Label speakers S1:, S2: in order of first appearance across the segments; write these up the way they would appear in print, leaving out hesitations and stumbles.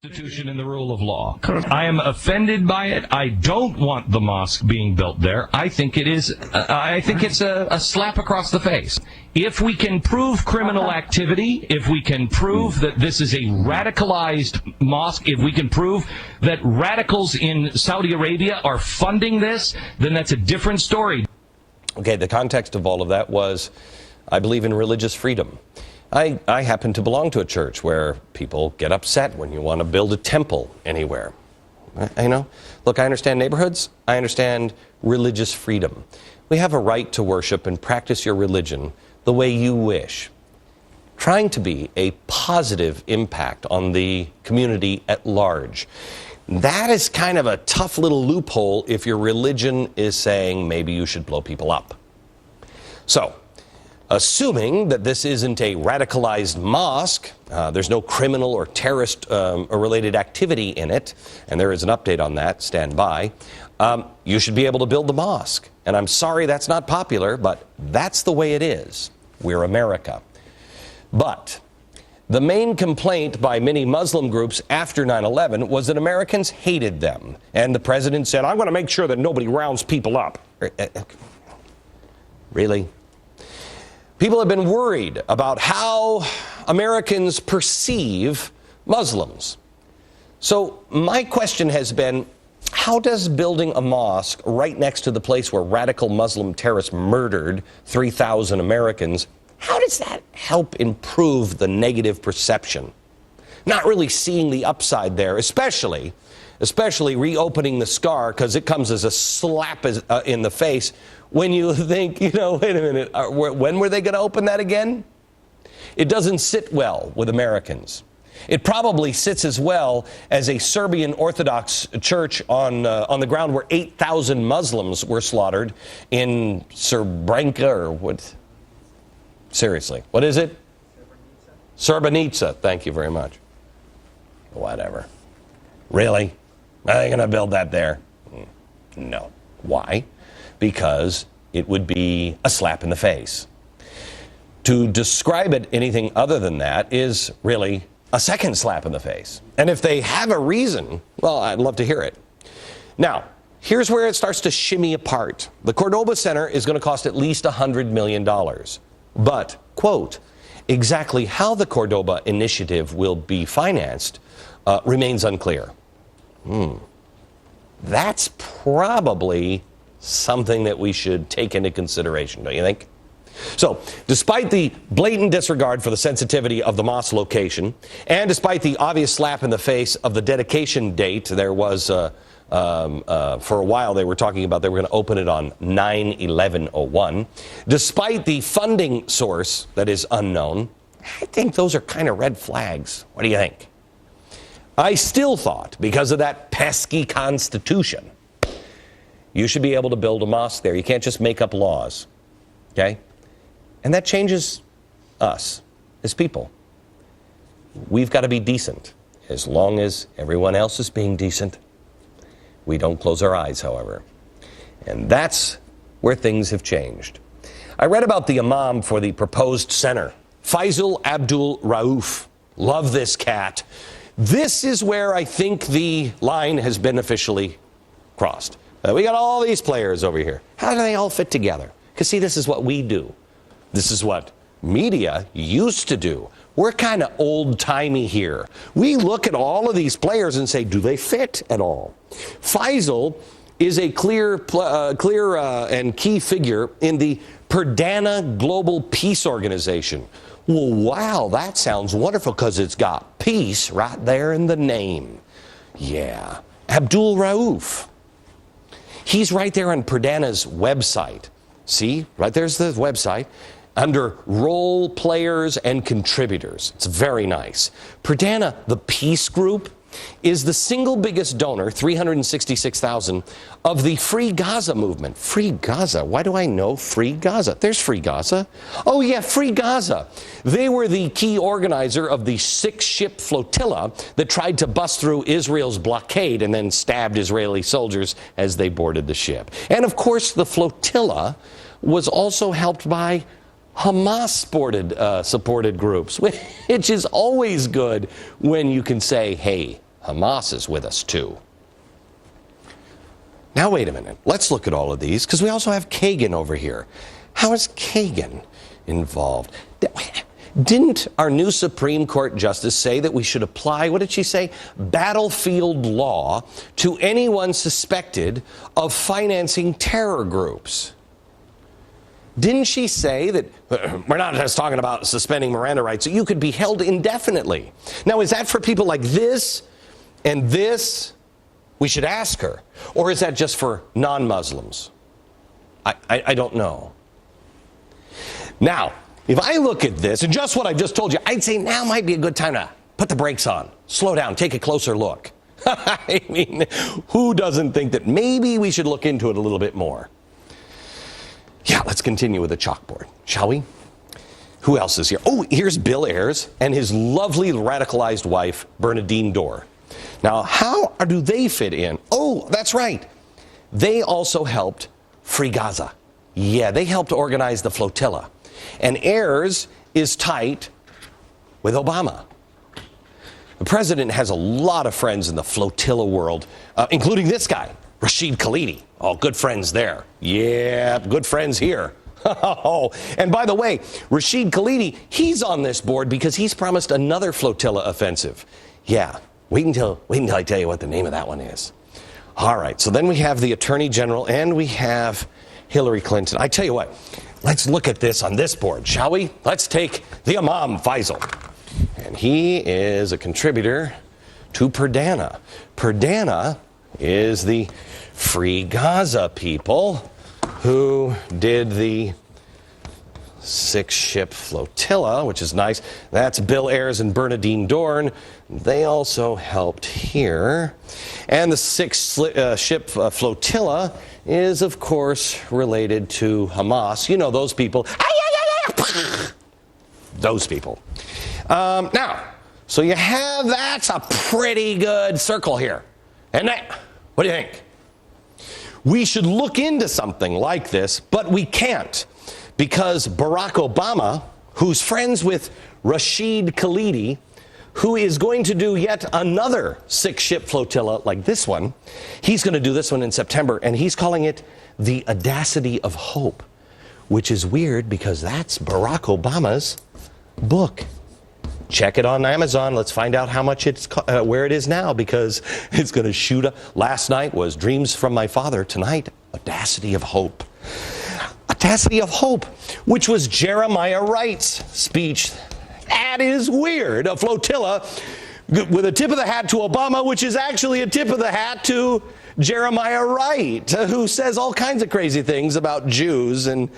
S1: Constitution and the rule of law. I am offended by it. I don't want the mosque being built there. I think it is. I think it's a slap across the face. If we can prove criminal activity, if we can prove that this is a radicalized mosque, if we can prove that radicals in Saudi Arabia are funding this, then that's a different story.
S2: Okay, the context of all of that was, I believe in religious freedom. I happen to belong to a church where people get upset when you want to build a temple anywhere. Look, I understand neighborhoods. I understand religious freedom. We have a right to worship and practice your religion the way you wish, trying to be a positive impact on the community at large. That is kind of a tough little loophole if your religion is saying maybe you should blow people up. So, assuming that this isn't a radicalized mosque, there's no criminal or terrorist or related activity in it, and there is an update on that, stand by, you should be able to build the mosque. And I'm sorry that's not popular, but that's the way it is. We're America. But the main complaint by many Muslim groups after 9/11 was that Americans hated them. And the president said, I'm going to make sure that nobody rounds people up. Really? People have been worried about how Americans perceive Muslims. So my question has been, how does building a mosque right next to the place where radical Muslim terrorists murdered 3,000 Americans, how does that help improve the negative perception? Not really seeing the upside there, especially reopening the scar, because it comes as a slap in the face when you think, wait a minute, when were they going to open that again? It doesn't sit well with Americans. It probably sits as well as a Serbian Orthodox church on the ground where 8,000 Muslims were slaughtered in Srebrenica, or what? Seriously, what is it? Srebrenica. Thank you very much. Whatever. Really? Are they going to build that there? No. Why? Because it would be a slap in the face. To describe it anything other than that is really a second slap in the face. And if they have a reason, well, I'd love to hear it. Now, here's where it starts to shimmy apart. The Cordoba Center is going to cost at least $100 million. But, quote, exactly how the Cordoba initiative will be financed remains unclear. That's probably something that we should take into consideration, don't you think? So, despite the blatant disregard for the sensitivity of the mosque location, and despite the obvious slap in the face of the dedication date, there was, for a while they were talking about they were going to open it on 9/11/01. Despite the funding source that is unknown, I think those are kind of red flags. What do you think? I still thought, because of that pesky Constitution, you should be able to build a mosque there. You can't just make up laws, okay? And that changes us as people. We've got to be decent. As long as everyone else is being decent, we don't close our eyes, however. And that's where things have changed. I read about the imam for the proposed center, Faisal Abdul Rauf. Love this cat. This is where I think the line has been officially crossed. We got all these players over here. How do they all fit together? Because, see, this is what we do. This is what media used to do. We're kind of old-timey here. We look at all of these players and say, do they fit at all? Faisal is a clear and key figure in the Perdana Global Peace Organization. Well, wow, that sounds wonderful because it's got peace right there in the name. Yeah. Abdul Rauf. He's right there on Perdana's website. See, right there's the website. Under role players and contributors. It's very nice. Perdana, the peace group, is the single biggest donor, 366,000, of the Free Gaza movement. Free Gaza? Why do I know Free Gaza? There's Free Gaza. Oh yeah, Free Gaza. They were the key organizer of the 6-ship flotilla that tried to bust through Israel's blockade and then stabbed Israeli soldiers as they boarded the ship. And of course, the flotilla was also helped by Hamas supported groups, which is always good when you can say, hey, Hamas is with us too. Now wait a minute. Let's look at all of these, because we also have Kagan over here. How is Kagan involved? Didn't our new Supreme Court Justice say that we should apply, what did she say, battlefield law to anyone suspected of financing terror groups? Didn't she say that we're not just talking about suspending Miranda rights, that you could be held indefinitely? Now, is that for people like this and this? We should ask her. Or is that just for non-Muslims? I don't know. Now, if I look at this, and just what I've just told you, I'd say now might be a good time to put the brakes on, slow down, take a closer look. I mean, who doesn't think that maybe we should look into it a little bit more? Yeah, let's continue with the chalkboard, shall we? Who else is here? Oh, here's Bill Ayers and his lovely radicalized wife, Bernadine Dorr. Now, how do they fit in? Oh, that's right. They also helped free Gaza. Yeah, they helped organize the flotilla. And Ayers is tight with Obama. The president has a lot of friends in the flotilla world, including this guy, Rashid Khalidi. Oh, good friends there. Yeah, good friends here. Oh, and by the way, Rashid Khalidi, he's on this board because he's promised another flotilla offensive. Yeah, wait until I tell you what the name of that one is. All right, so then we have the Attorney General and we have Hillary Clinton. I tell you what, let's look at this on this board, shall we? Let's take the Imam Faisal. And he is a contributor to Perdana. Perdana is the Free Gaza people who did the 6-ship flotilla, which is nice. That's Bill Ayers and Bernadine Dorn. They also helped here. And the 6-ship flotilla is, of course, related to Hamas. You know, those people. Those people. Now, so you have, that's a pretty good circle here. And what do you think? We should look into something like this, but we can't, because Barack Obama, who's friends with Rashid Khalidi, who is going to do yet another 6-ship flotilla like this one, he's going to do this one in September, and he's calling it the Audacity of Hope, which is weird because that's Barack Obama's book. Check it on Amazon. Let's find out how much it's where it is now, because it's going to shoot up. Last night was Dreams from My Father. Tonight, Audacity of Hope. Audacity of Hope, which was Jeremiah Wright's speech. That is weird. A flotilla with a tip of the hat to Obama, which is actually a tip of the hat to Jeremiah Wright, who says all kinds of crazy things about Jews and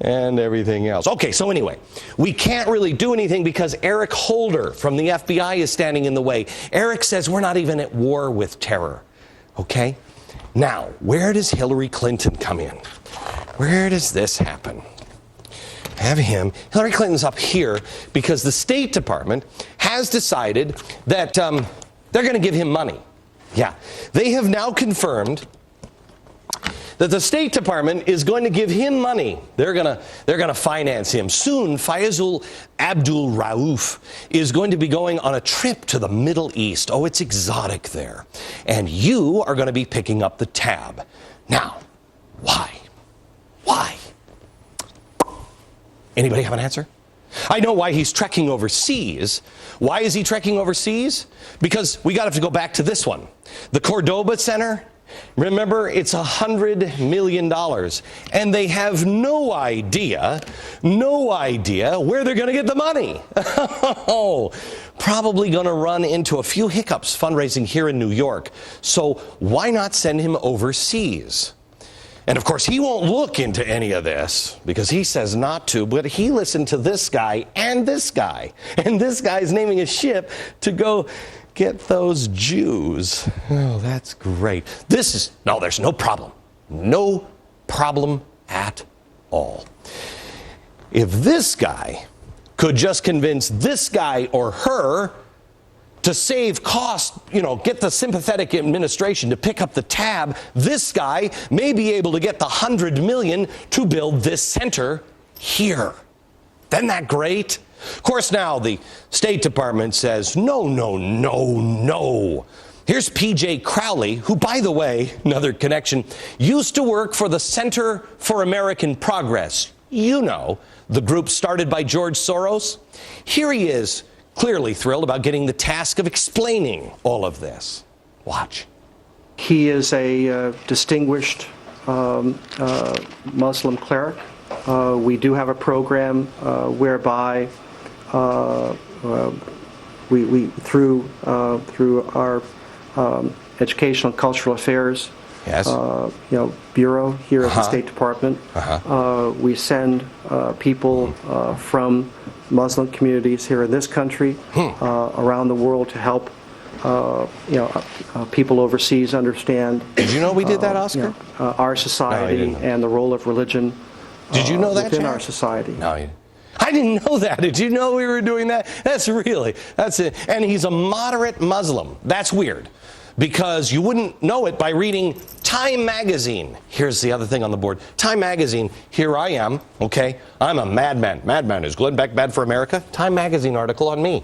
S2: everything else. Okay, so anyway, we can't really do anything because Eric Holder from the FBI is standing in the way. Eric says we're not even at war with terror. Okay? Now, where does Hillary Clinton come in? Where does this happen? Have him. Hillary Clinton's up here because the State Department has decided that they're going to give him money. Yeah. They have now confirmed that the State Department is going to give him money. They're going to finance him. Soon, Faisal Abdul Rauf is going to be going on a trip to the Middle East. Oh, it's exotic there. And you are going to be picking up the tab. Now, why? Why? Anybody have an answer? I know why he's trekking overseas. Why is he trekking overseas? Because we got to go back to this one. The Cordoba Center. Remember, it's $100 million, and they have no idea where they're going to get the money. Probably going to run into a few hiccups fundraising here in New York. So why not send him overseas? And of course, he won't look into any of this because he says not to, but he listened to this guy and this guy. And this guy's naming a ship to go get those Jews. Oh, that's great. There's no problem. No problem at all. If this guy could just convince this guy or her to save cost, get the sympathetic administration to pick up the tab, this guy may be able to get the $100 million to build this center here. Isn't that great? Of course, now the State Department says, no. Here's P.J. Crowley, who, by the way, another connection, used to work for the Center for American Progress. You know, the group started by George Soros. Here he is, clearly thrilled about getting the task of explaining all of this. Watch.
S3: He is a distinguished Muslim cleric. We do have a program whereby we through our Educational and Cultural Affairs
S2: Yes.
S3: Bureau here at the State Department. We send people from Muslim communities here in this country, around the world, to help people overseas understand.
S2: Did you know we did that, Oscar?
S3: Our society and the role of religion.
S2: Did you know that,
S3: within
S2: Jack?
S3: our society?
S2: No, I didn't know that. Did you know we were doing that? That's it. And he's a moderate Muslim. That's weird, because you wouldn't know it by reading Time Magazine. Here's the other thing on the board. Time Magazine, here I am, okay? I'm a madman. Madman, is Glenn Beck bad for America? Time Magazine article on me.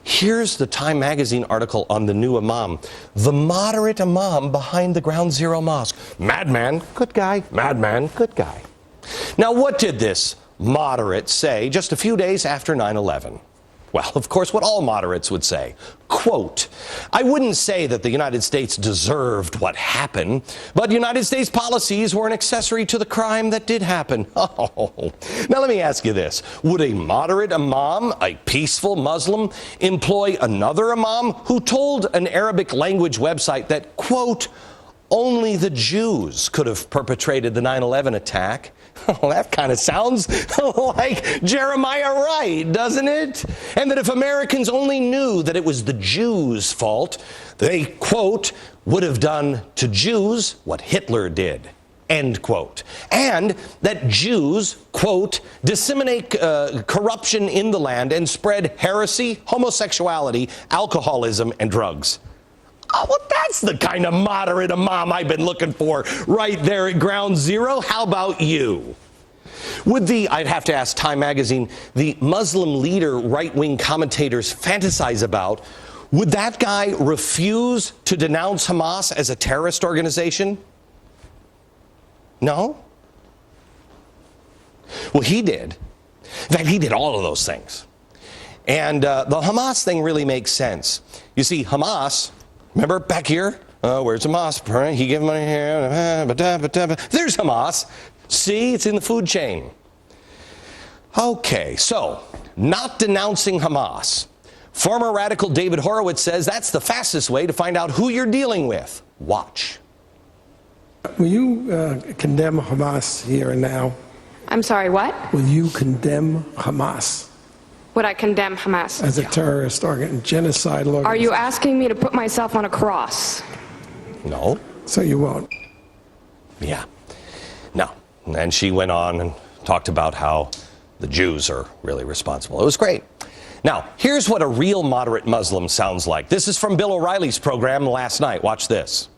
S2: Here's the Time Magazine article on the new Imam, the moderate Imam behind the Ground Zero Mosque. Madman, good guy. Madman, good guy. Now, what did this moderate say just a few days after 9/11? Well, of course, what all moderates would say. Quote, I wouldn't say that the United States deserved what happened, but United States policies were an accessory to the crime that did happen. Oh. Now let me ask you this. Would a moderate imam, a peaceful Muslim, employ another imam who told an Arabic language website that, quote, only the Jews could have perpetrated the 9/11 attack? Well, that kind of sounds like Jeremiah Wright, doesn't it? And that if Americans only knew that it was the Jews' fault, they, quote, would have done to Jews what Hitler did, end quote. And that Jews, quote, disseminate corruption in the land and spread heresy, homosexuality, alcoholism, and drugs. Oh, well, that's the kind of moderate imam I've been looking for right there at Ground Zero. How about you? Would I'd have to ask Time Magazine, the Muslim leader right-wing commentators fantasize about, would that guy refuse to denounce Hamas as a terrorist organization? No? Well, he did. In fact, he did all of those things. And the Hamas thing really makes sense. You see, Hamas, remember back here? Where's Hamas? He gave money here. There's Hamas. See, it's in the food chain. Okay, so not denouncing Hamas. Former radical David Horowitz says that's the fastest way to find out who you're dealing with. Watch.
S4: Will you condemn Hamas here and now?
S5: I'm sorry, what?
S4: Will you condemn Hamas?
S5: Would I condemn Hamas?
S4: As a terrorist genocidal organization?
S5: Are you asking me to put myself on a cross?
S2: No.
S4: So you won't?
S2: Yeah. No. And she went on and talked about how the Jews are really responsible. It was great. Now, here's what a real moderate Muslim sounds like. This is from Bill O'Reilly's program last night. Watch this.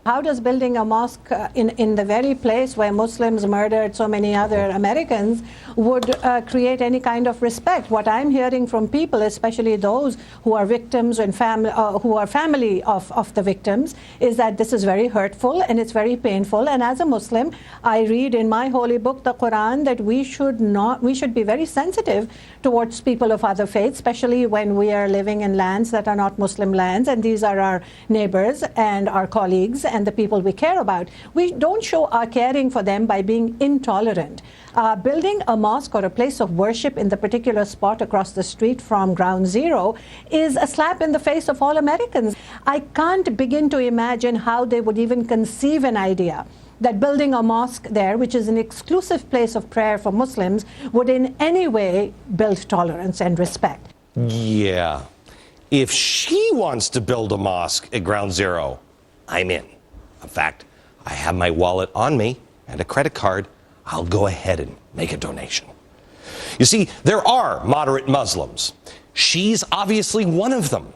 S6: How does building a mosque in the very place where Muslims murdered so many other Americans would create any kind of respect? What I'm hearing from people, especially those who are victims and who are family of the victims, is that this is very hurtful and it's very painful. And as a Muslim, I read in my holy book, the Quran, that we should be very sensitive towards people of other faiths, especially when we are living in lands that are not Muslim lands, and these are our neighbors and our colleagues and the people we care about. We don't show our caring for them by being intolerant. Building a mosque or a place of worship in the particular spot across the street from Ground Zero is a slap in the face of all Americans. I can't begin to imagine how they would even conceive an idea that building a mosque there, which is an exclusive place of prayer for Muslims, would in any way build tolerance and respect.
S2: Yeah. If she wants to build a mosque at Ground Zero, I'm in. In fact, I have my wallet on me and a credit card. I'll go ahead and make a donation. You see, there are moderate Muslims. She's obviously one of them.